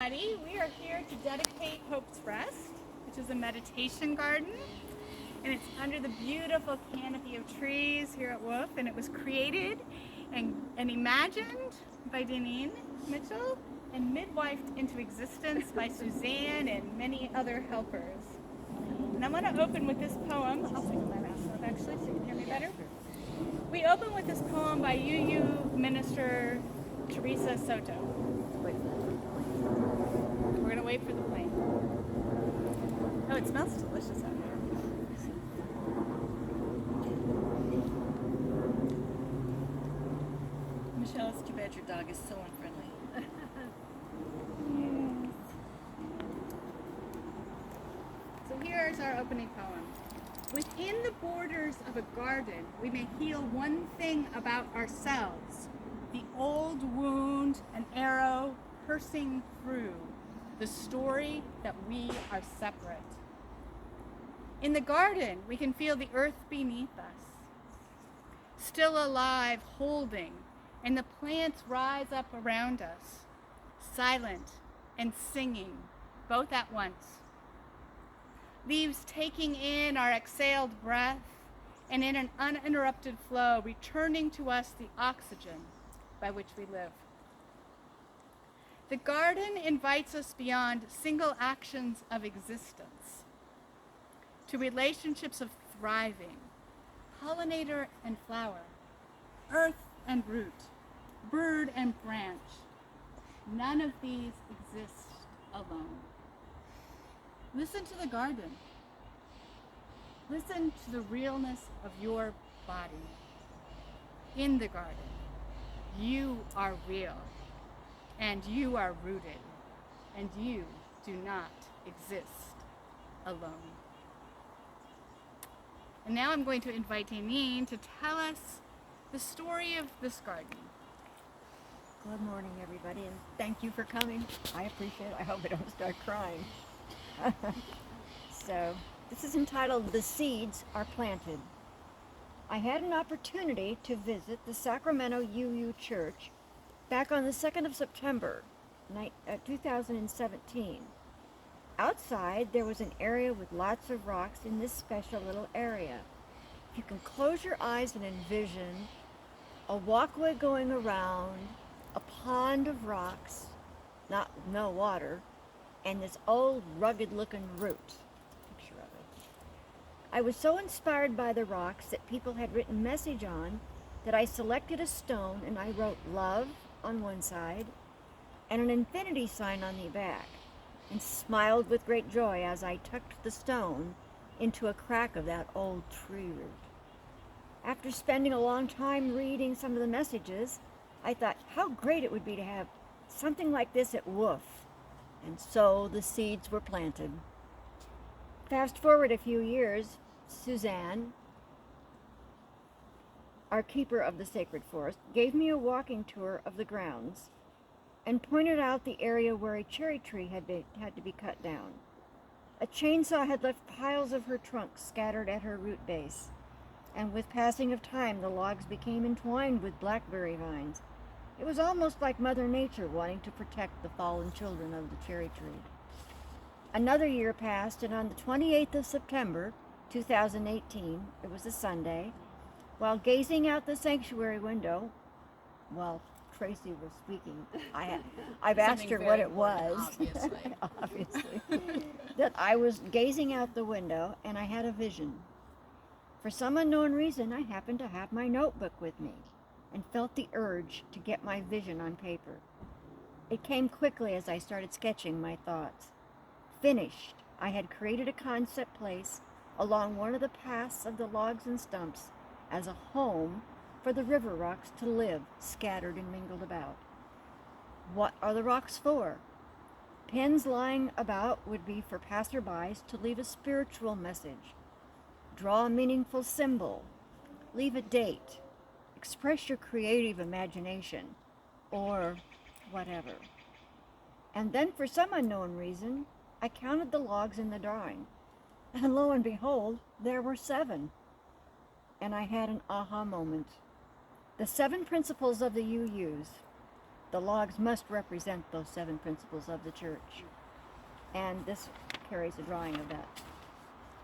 We are here to dedicate Hope's Rest, which is a meditation garden, and it's under the beautiful canopy of trees here at Whuuf, and it was created and imagined by Deneen Mitchell and midwifed into existence by Suzanne and many other helpers. And I want to open with this poem. I'll take my mask off actually so you can hear me better. We open with this poem by UU minister Teresa Soto. We're going to wait for the plane. Oh, it smells delicious out here. Michelle, it's too bad your dog is so unfriendly. So here's our opening poem. Within the borders of a garden, we may heal one thing about ourselves. The old wound, an arrow piercing through. The story that we are separate. In the garden, we can feel the earth beneath us, still alive, holding, and the plants rise up around us, silent and singing, both at once. Leaves taking in our exhaled breath, and in an uninterrupted flow, returning to us the oxygen by which we live. The garden invites us beyond single actions of existence to relationships of thriving, pollinator and flower, earth and root, bird and branch. None of these exist alone. Listen to the garden. Listen to the realness of your body. In the garden, you are real. And you are rooted, and you do not exist alone. And now I'm going to invite Deneen to tell us the story of this garden. Good morning, everybody, and thank you for coming. I appreciate it. I hope I don't start crying. So, this is entitled The Seeds Are Planted. I had an opportunity to visit the Sacramento UU Church back on the 2nd of September, 2017. Outside, there was an area with lots of rocks in this special little area. If you can close your eyes and envision a walkway going around, a pond of rocks, no water, and this old rugged-looking root. Picture of it. I was so inspired by the rocks that people had written message on that I selected a stone and I wrote love on one side and an infinity sign on the back, and smiled with great joy as I tucked the stone into a crack of that old tree root. After spending a long time reading some of the messages, I thought how great it would be to have something like this at Whuuf, and so the seeds were planted. Fast forward a few years, Suzanne, our keeper of the sacred forest, gave me a walking tour of the grounds and pointed out the area where a cherry tree had to be cut down. A chainsaw had left piles of her trunk scattered at her root base, and with passing of time, the logs became entwined with blackberry vines. It was almost like Mother Nature wanting to protect the fallen children of the cherry tree. Another year passed, and on the 28th of September, 2018, it was a Sunday, while gazing out the sanctuary window, while Tracy was speaking, I've asked her what it was, obviously, that I was gazing out the window and I had a vision. For some unknown reason, I happened to have my notebook with me and felt the urge to get my vision on paper. It came quickly as I started sketching my thoughts. Finished, I had created a concept place along one of the paths of the logs and stumps as a home for the river rocks to live, scattered and mingled about. What are the rocks for? Pins lying about would be for passerbys to leave a spiritual message, draw a meaningful symbol, leave a date, express your creative imagination, or whatever. And then for some unknown reason, I counted the logs in the drawing, and lo and behold, there were 7. And I had an aha moment. The 7 principles of the UUs. The logs must represent those 7 principles of the church. And this carries a drawing of that.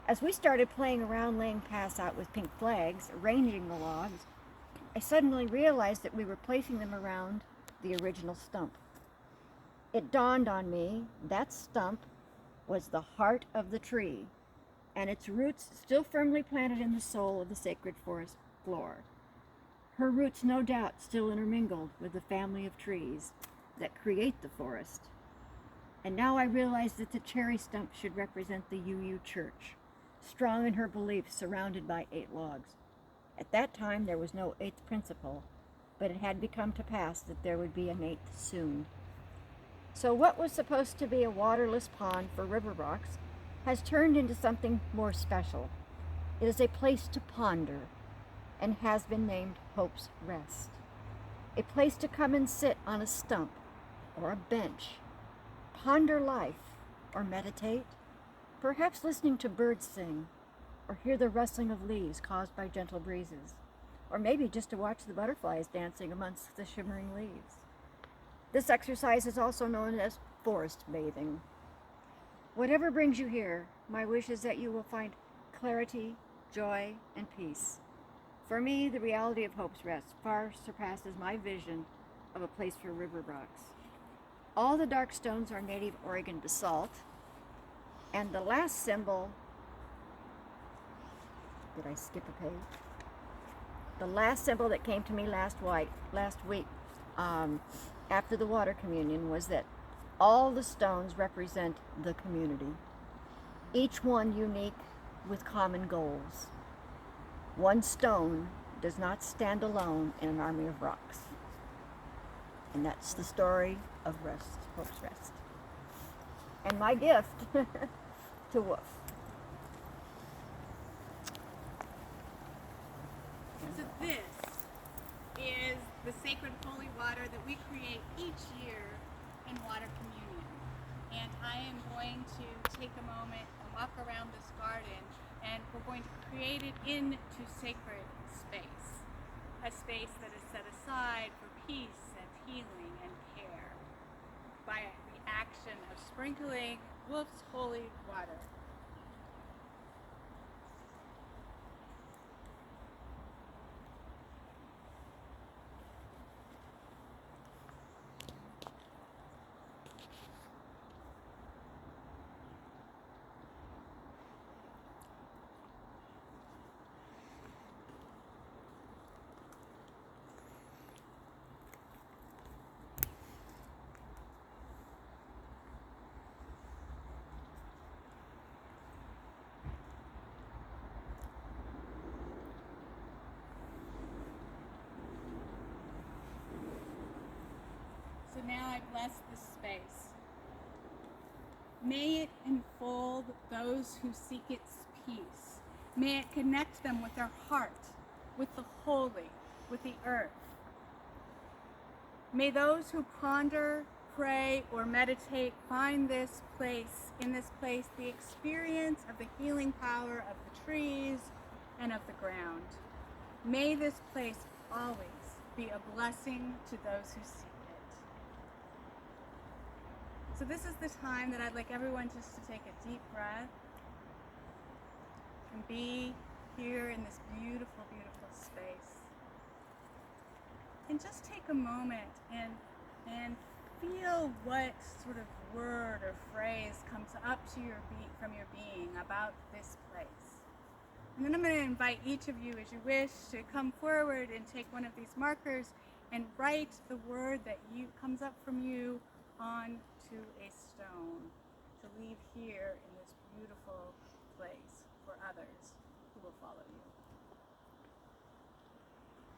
As we started playing around laying paths out with pink flags, arranging the logs, I suddenly realized that we were placing them around the original stump. It dawned on me that stump was the heart of the tree, and its roots still firmly planted in the soul of the sacred forest floor. Her roots, no doubt, still intermingled with the family of trees that create the forest. And now I realize that the cherry stump should represent the UU Church, strong in her beliefs, surrounded by 8 logs. At that time, there was no 8th principle, but it had become to pass that there would be an 8th soon. So what was supposed to be a waterless pond for river rocks has turned into something more special. It is a place to ponder and has been named Hope's Rest. A place to come and sit on a stump or a bench, ponder life or meditate, perhaps listening to birds sing or hear the rustling of leaves caused by gentle breezes, or maybe just to watch the butterflies dancing amongst the shimmering leaves. This exercise is also known as forest bathing. Whatever brings you here, my wish is that you will find clarity, joy, and peace. For me, the reality of Hope's Rest far surpasses my vision of a place for river rocks. All the dark stones are native Oregon basalt, and the last symbol, did I skip a page? The last symbol that came to me last week, after the water communion, was that all the stones represent the community, each one unique with common goals. One stone does not stand alone in an army of rocks. And that's the story of Rest, Hope's Rest. And my gift to Whuuf. So this is the sacred holy water that we create each year in water communion. And I am going to take a moment and walk around this garden, and we're going to create it into sacred space. A space that is set aside for peace and healing and care by the action of sprinkling Whuuf's holy water. So now I bless this space. May it enfold those who seek its peace. May it connect them with their heart, with the holy, with the earth. May those who ponder, pray, or meditate find this place, in this place, the experience of the healing power of the trees and of the ground. May this place always be a blessing to those who seek it. So this is the time that I'd like everyone just to take a deep breath and be here in this beautiful, beautiful space. And just take a moment and feel what sort of word or phrase comes up to from your being about this place. And then I'm going to invite each of you, as you wish, to come forward and take one of these markers and write the word that comes up from you onto a stone to leave here in this beautiful place for others who will follow you.